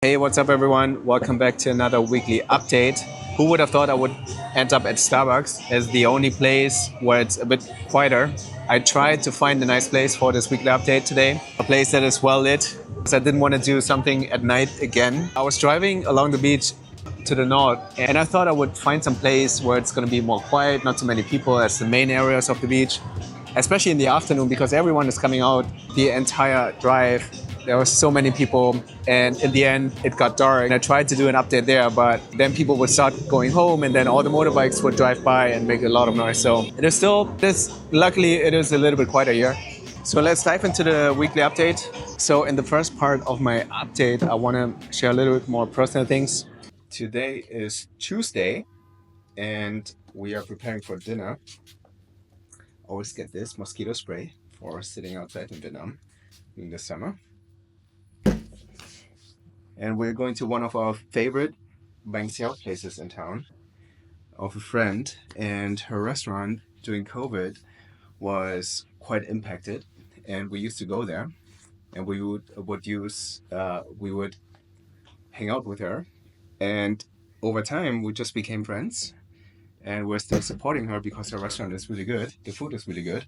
Hey, what's up everyone? Welcome back to another weekly update. Who would have thought I would end up at Starbucks as the only place where it's a bit quieter? I tried to find a nice place for this weekly update today, a place that is well lit, because I didn't want to do something at night again. I was driving along the beach to the north and I thought I would find some place where it's going to be more quiet, not too many people as the main areas of the beach, especially in the afternoon because everyone is coming out the entire drive. There were so many people, and in the end, it got dark. And I tried to do an update there, but then people would start going home, and then all the motorbikes would drive by and make a lot of noise. So it is still this. Luckily, it is a little bit quieter here. So let's dive into the weekly update. So in the first part of my update, I want to share a little bit more personal things. Today is Tuesday, and we are preparing for dinner. Always get this mosquito spray for sitting outside in Vietnam in the summer. And we're going to one of our favorite bánh xèo places in town of a friend, and her restaurant during COVID was quite impacted, and we used to go there, and we would hang out with her, and over time we just became friends, and we're still supporting her because her restaurant is really good, the food is really good,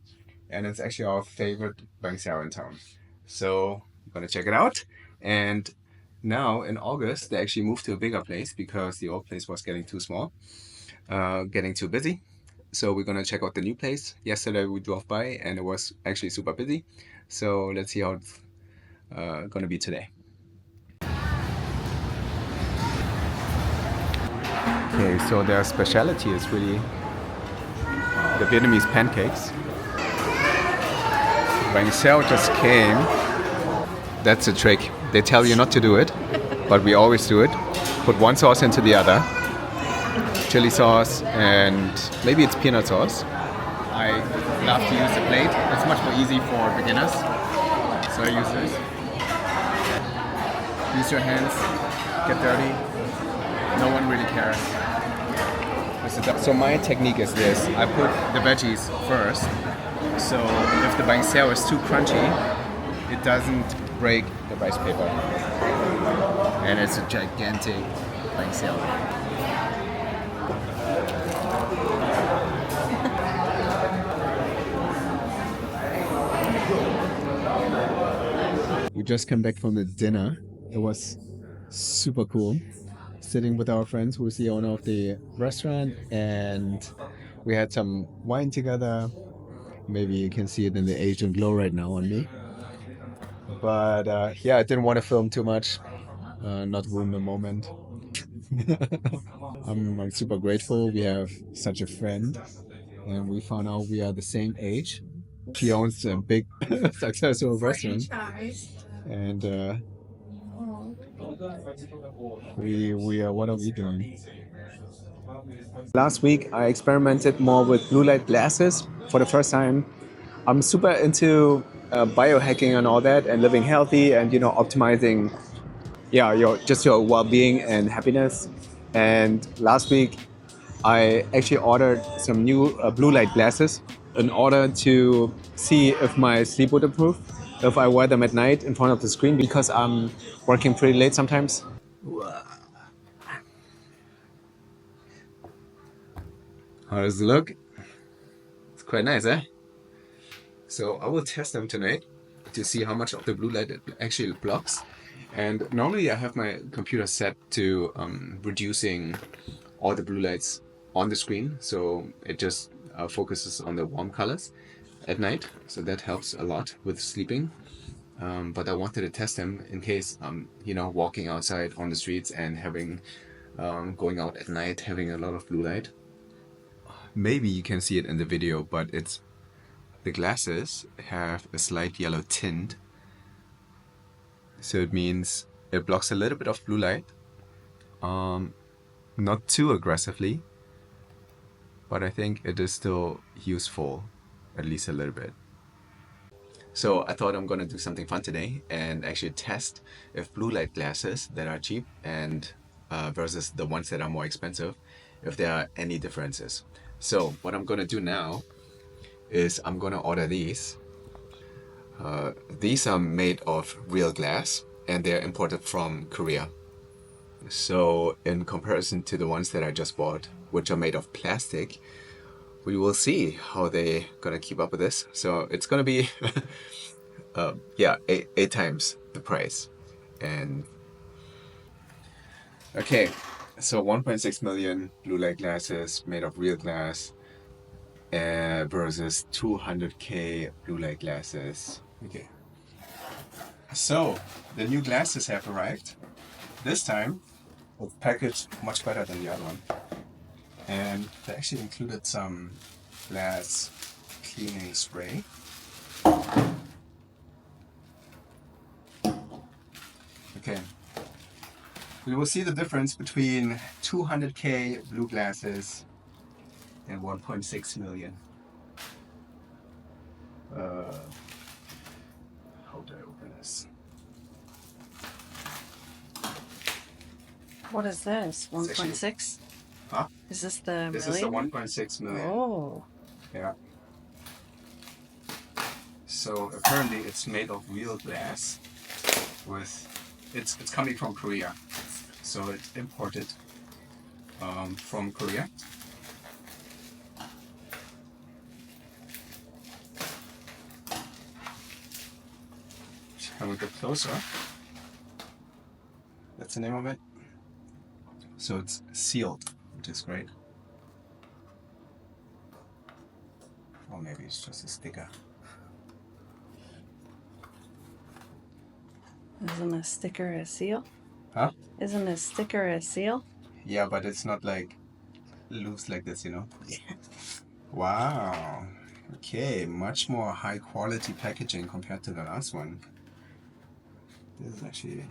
and it's actually our favorite bánh xèo in town. So I'm gonna check it out. And now in August, they actually moved to a bigger place because the old place was getting too small, getting too busy. So we're gonna check out the new place. Yesterday we drove by and it was actually super busy. So let's see how it's gonna be today. Okay, so their specialty is really the Vietnamese pancakes. Bánh xèo just came. That's a trick. They tell you not to do it, but we always do it. Put one sauce into the other. Chili sauce and maybe it's peanut sauce. I love to use the plate. It's much more easy for beginners. So I use this. Use your hands. Get dirty. No one really cares. So my technique is this. I put the veggies first. So if the bánh xèo is too crunchy, it doesn't break the rice paper. And it's a gigantic bánh xèo. We just came back from the dinner. It was super cool. Sitting with our friends who's the owner of the restaurant, and we had some wine together. Maybe you can see it in the Asian glow right now on me. But yeah, I didn't want to film too much, not ruin the moment. I'm super grateful we have such a friend, and we found out we are the same age. She owns a big, successful restaurant, and we are. What are we doing? Last week, I experimented more with blue light glasses for the first time. I'm super into biohacking and all that, and living healthy, and optimizing, yeah, your well-being and happiness. And last week, I actually ordered some new blue light glasses in order to see if my sleep would improve if I wear them at night in front of the screen because I'm working pretty late sometimes. How does it look? It's quite nice, eh? So I will test them tonight to see how much of the blue light it actually blocks. And normally I have my computer set to reducing all the blue lights on the screen, so it just focuses on the warm colors at night. So that helps a lot with sleeping. But I wanted to test them in case walking outside on the streets and having going out at night having a lot of blue light. Maybe you can see it in the video, but the glasses have a slight yellow tint. So it means it blocks a little bit of blue light. Not too aggressively, but I think it is still useful, at least a little bit. So I thought I'm gonna do something fun today and actually test if blue light glasses that are cheap and versus the ones that are more expensive, if there are any differences. So what I'm gonna do now is I'm gonna order these. These are made of real glass and they're imported from Korea. So in comparison to the ones that I just bought, which are made of plastic, we will see how they gonna keep up with this. So it's gonna be, yeah, eight times the price. And okay, so 1.6 million blue light glasses made of real glass versus 200K blue light glasses. Okay. So the new glasses have arrived. This time, it's packaged much better than the other one. And they actually included some glass cleaning spray. Okay. We will see the difference between 200K blue glasses and 1.6 million. How do I open this? What is this? 1.6? Huh? Is this the This million? is the 1.6 million. Oh. Yeah. So apparently it's made of real glass with, it's coming from Korea. So it's imported from Korea. Can we get closer? That's the name of it. So it's sealed, which is great. Or maybe it's just a sticker. Isn't a sticker a seal? Huh? Isn't a sticker a seal? Yeah, but it's not like loose like this, you know? Wow. Okay, much more high quality packaging compared to the last one. This is actually,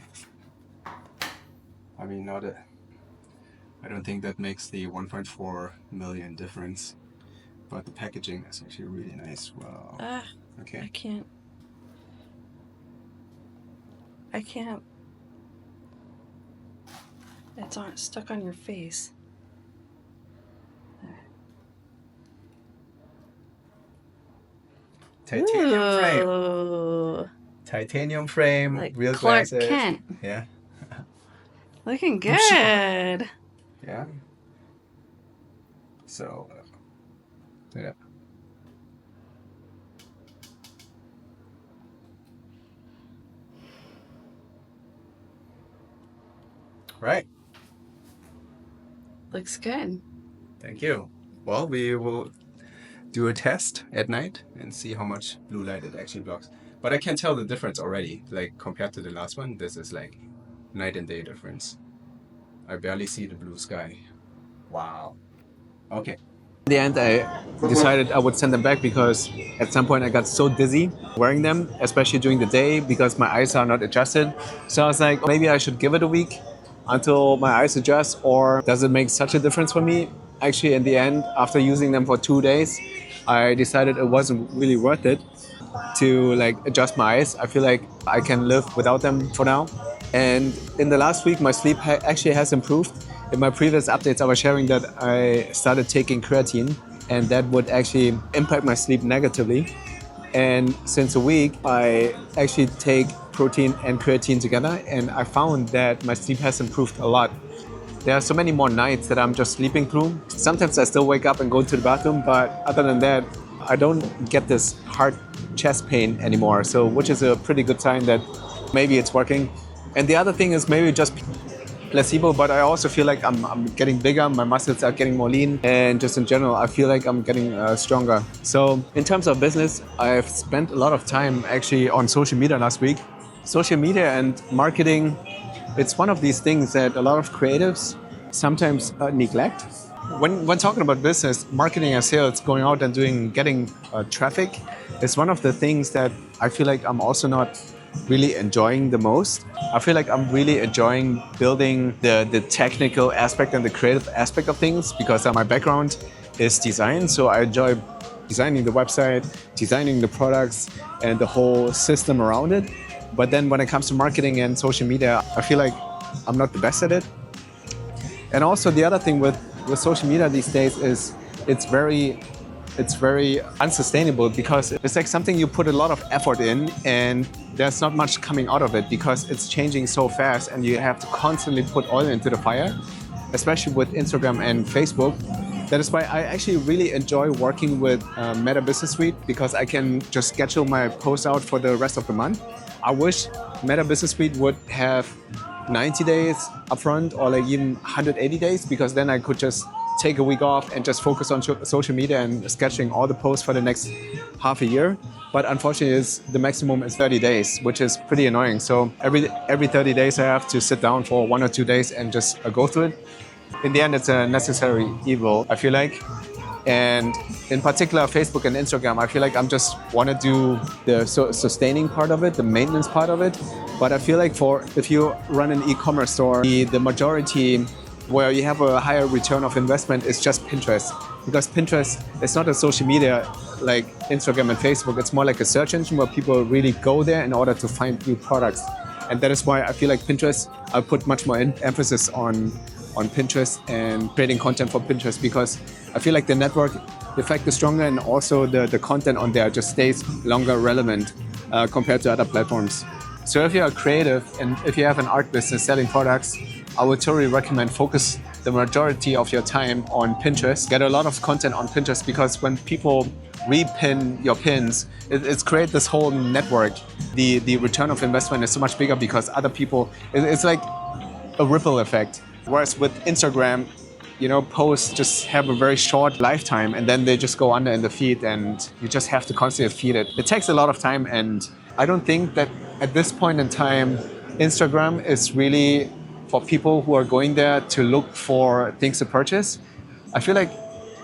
I mean, I don't think that makes the 1.4 million difference, but the packaging is actually really nice. Wow. Okay. I can't. It's stuck on your face. Titanium frame. Ooh. Titanium frame, Like real Clark glasses. Kent. Yeah. Looking good. Yeah. So, yeah. Right. Looks good. Thank you. Well, we will do a test at night and see how much blue light it actually blocks. But I can tell the difference already. Like compared to the last one, this is like night and day difference. I barely see the blue sky. Wow. Okay. In the end, I decided I would send them back because at some point I got so dizzy wearing them, especially during the day because my eyes are not adjusted. So I was like, maybe I should give it a week until my eyes adjust, or does it make such a difference for me? Actually, in the end, after using them for 2 days, I decided it wasn't really worth it to like adjust my eyes. I feel like I can live without them for now. And in the last week, my sleep actually has improved. In my previous updates, I was sharing that I started taking creatine, and that would actually impact my sleep negatively. And since a week, I actually take protein and creatine together, and I found that my sleep has improved a lot. There are so many more nights that I'm just sleeping through. Sometimes I still wake up and go to the bathroom, but other than that, I don't get this hard chest pain anymore. So, which is a pretty good sign that maybe it's working. And the other thing is maybe just placebo, but I also feel like I'm getting bigger, my muscles are getting more lean, and just in general, I feel like I'm getting stronger. So in terms of business, I've spent a lot of time actually on social media last week. Social media and marketing, it's one of these things that a lot of creatives sometimes neglect. When talking about business, marketing and sales, going out and getting traffic is one of the things that I feel like I'm also not really enjoying the most. I feel like I'm really enjoying building the technical aspect and the creative aspect of things because my background is design. So I enjoy designing the website, designing the products, and the whole system around it. But then when it comes to marketing and social media, I feel like I'm not the best at it. And also the other thing with social media these days is it's very unsustainable because it's like something you put a lot of effort in and there's not much coming out of it because it's changing so fast and you have to constantly put oil into the fire, especially with Instagram and Facebook. That is why I actually really enjoy working with Meta Business Suite because I can just schedule my posts out for the rest of the month. I wish Meta Business Suite would have 90 days upfront or like even 180 days because then I could just take a week off and just focus on social media and scheduling all the posts for the next half a year. But unfortunately, the maximum is 30 days, which is pretty annoying. So every 30 days, I have to sit down for 1 or 2 days and just go through it. In the end, it's a necessary evil, I feel like. And in particular, Facebook and Instagram, I feel like I'm just want to do the sustaining part of it, the maintenance part of it. But I feel like if you run an e-commerce store, the majority where you have a higher return of investment is just Pinterest. Because Pinterest is not a social media like Instagram and Facebook. It's more like a search engine where people really go there in order to find new products. And that is why I feel like Pinterest, I put much more emphasis on Pinterest and creating content for Pinterest because I feel like the network effect is stronger and also the content on there just stays longer relevant compared to other platforms. So if you're creative and if you have an art business selling products, I would totally recommend focus the majority of your time on Pinterest. Get a lot of content on Pinterest because when people repin your pins, it's create this whole network. The return of investment is so much bigger because other people, it's like a ripple effect. Whereas with Instagram, posts just have a very short lifetime and then they just go under in the feed and you just have to constantly feed it. It takes a lot of time and I don't think that at this point in time, Instagram is really for people who are going there to look for things to purchase. I feel like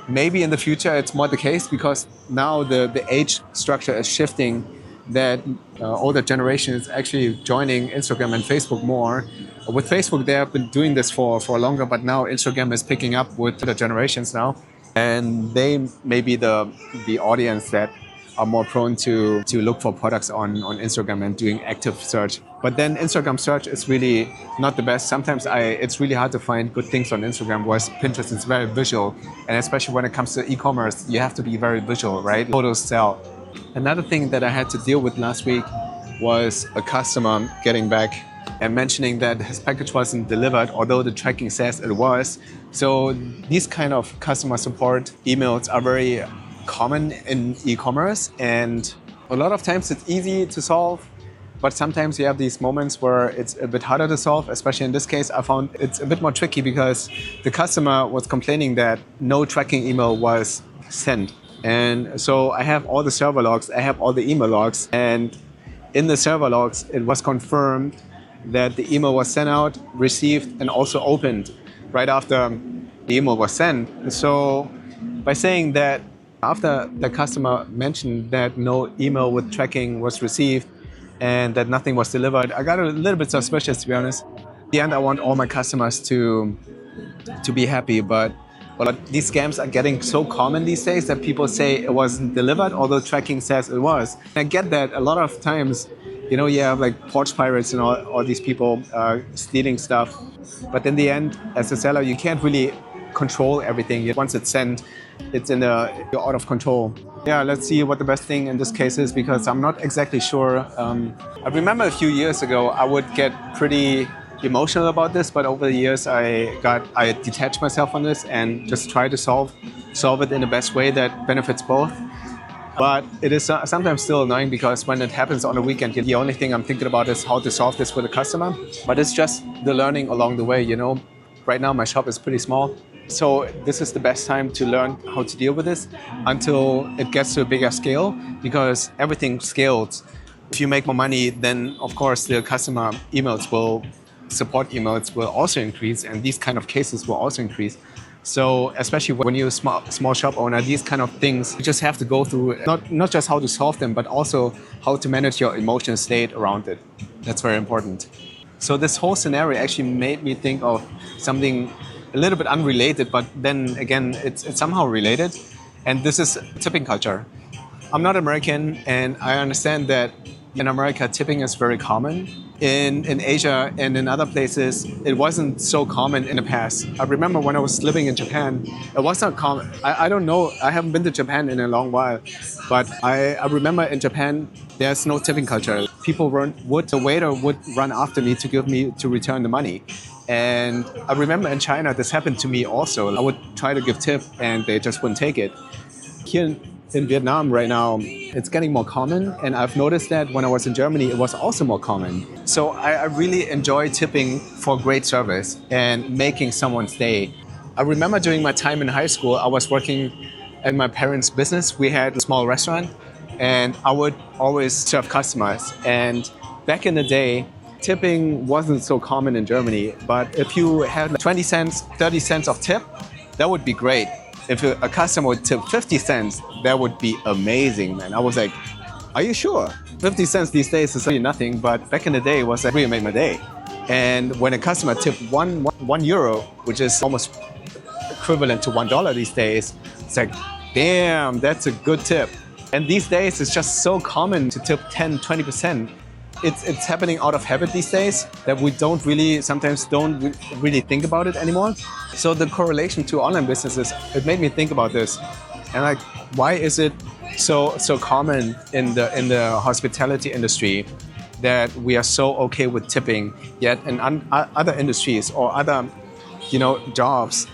maybe in the future it's more the case because now the age structure is shifting that older generation is actually joining Instagram and Facebook more. With Facebook, they have been doing this for longer, but now Instagram is picking up with the generations now. And they may be the audience that are more prone to look for products on Instagram and doing active search. But then Instagram search is really not the best. Sometimes it's really hard to find good things on Instagram, whereas Pinterest is very visual. And especially when it comes to e-commerce, you have to be very visual, right? Photos sell. Another thing that I had to deal with last week was a customer getting back and mentioning that his package wasn't delivered, although the tracking says it was. So these kind of customer support emails are very common in e-commerce, and a lot of times it's easy to solve, but sometimes you have these moments where it's a bit harder to solve. Especially in this case, I found it's a bit more tricky because the customer was complaining that no tracking email was sent. And so I have all the server logs, I have all the email logs, and in the server logs, it was confirmed that the email was sent out, received, and also opened right after the email was sent. So by saying that after the customer mentioned that no email with tracking was received and that nothing was delivered, I got a little bit suspicious, to be honest. In the end, I want all my customers to be happy, but these scams are getting so common these days that people say it wasn't delivered, although tracking says it was. I get that a lot of times, you have like porch pirates and all these people stealing stuff. But in the end, as a seller, you can't really control everything. Once it's sent, you're out of control. Yeah, let's see what the best thing in this case is because I'm not exactly sure. I remember a few years ago, I would get pretty emotional about this, but over the years I detached myself on this and just try to solve it in the best way that benefits both. But it is sometimes still annoying because when it happens on a weekend, the only thing I'm thinking about is how to solve this for the customer. But it's just the learning along the way, Right now my shop is pretty small. So this is the best time to learn how to deal with this until it gets to a bigger scale because everything scales. If you make more money, then of course the customer support emails will also increase and these kind of cases will also increase. So especially when you're a small shop owner, these kind of things, you just have to go through not just how to solve them, but also how to manage your emotional state around it. That's very important. So this whole scenario actually made me think of something a little bit unrelated, but then again, it's somehow related. And this is tipping culture. I'm not American and I understand that In America, tipping is very common. In Asia and in other places, it wasn't so common in the past. I remember when I was living in Japan, it was not common. I don't know, I haven't been to Japan in a long while, but I remember in Japan, there's no tipping culture. The waiter would run after me to return the money. And I remember in China, this happened to me also. I would try to give tip and they just wouldn't take it. Here in Vietnam right now, it's getting more common, and I've noticed that when I was in Germany, it was also more common. So I really enjoy tipping for great service and making someone's day. I remember during my time in high school, I was working in my parents' business. We had a small restaurant, and I would always serve customers. And back in the day, tipping wasn't so common in Germany, but if you had like 20 cents, 30 cents of tip, that would be great. If a customer would tip 50 cents, that would be amazing, man. I was like, are you sure? 50 cents these days is really nothing, but back in the day, it was like really made my day. And when a customer tipped one euro, which is almost equivalent to $1 these days, it's like, damn, that's a good tip. And these days, it's just so common to tip 10, 20%. It's happening out of habit these days that we sometimes don't really think about it anymore. So the correlation to online businesses, it made me think about this. And like, why is it so common in the hospitality industry that we are so okay with tipping, yet in other industries or other, jobs,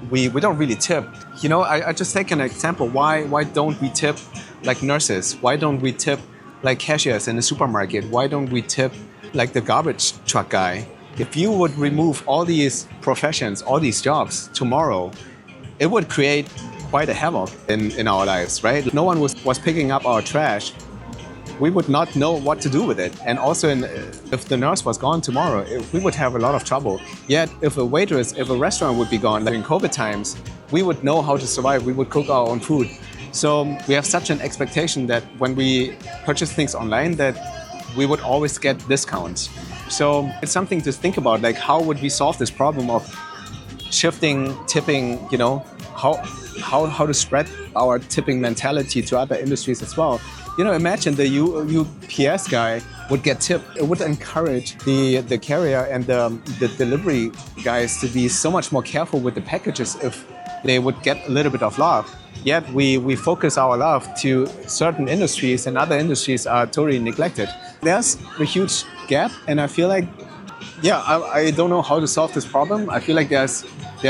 we don't really tip. I just take an example. Why don't we tip like nurses? Why don't we tip like cashiers in the supermarket? Why don't we tip like the garbage truck guy? If you would remove all these professions, all these jobs tomorrow, it would create quite a havoc in our lives, right? No one was picking up our trash. We would not know what to do with it. And also if the nurse was gone tomorrow, we would have a lot of trouble. Yet if a restaurant would be gone, like in COVID times, we would know how to survive. We would cook our own food. So we have such an expectation that when we purchase things online that we would always get discounts. So it's something to think about, like how would we solve this problem of shifting tipping, how to spread our tipping mentality to other industries as well. Imagine the UPS guy would get tipped. It would encourage the carrier and the delivery guys to be so much more careful with the packages if they would get a little bit of love. Yet we focus our love to certain industries and other industries are totally neglected. There's a huge gap, and I feel like, I don't know how to solve this problem. I feel like there's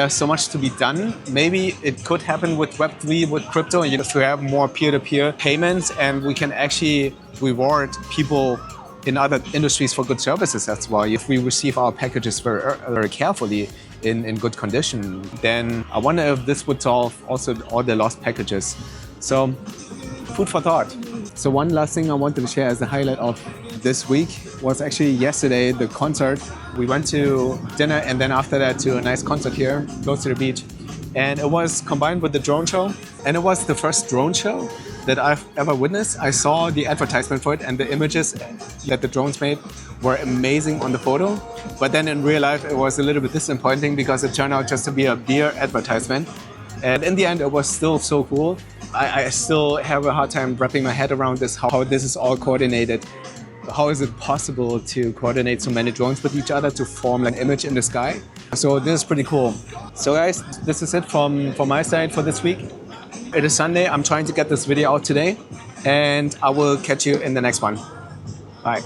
so much to be done. Maybe it could happen with Web3, with crypto, to have more peer-to-peer payments, and we can actually reward people in other industries for good services as well. If we receive our packages very, very carefully in good condition, then I wonder if this would solve also all the lost packages. So, food for thought. So one last thing I wanted to share as the highlight of this week was actually yesterday, the concert. We went to dinner and then after that to a nice concert here, close to the beach. And it was combined with the drone show. And it was the first drone show that I've ever witnessed. I saw the advertisement for it and the images that the drones made were amazing on the photo. But then in real life, it was a little bit disappointing because it turned out just to be a beer advertisement. And in the end, it was still so cool. I still have a hard time wrapping my head around this, how this is all coordinated. How is it possible to coordinate so many drones with each other to form an image in the sky? So this is pretty cool. So guys, this is it from my side for this week. It is Sunday. I'm trying to get this video out today, and I will catch you in the next one. Bye.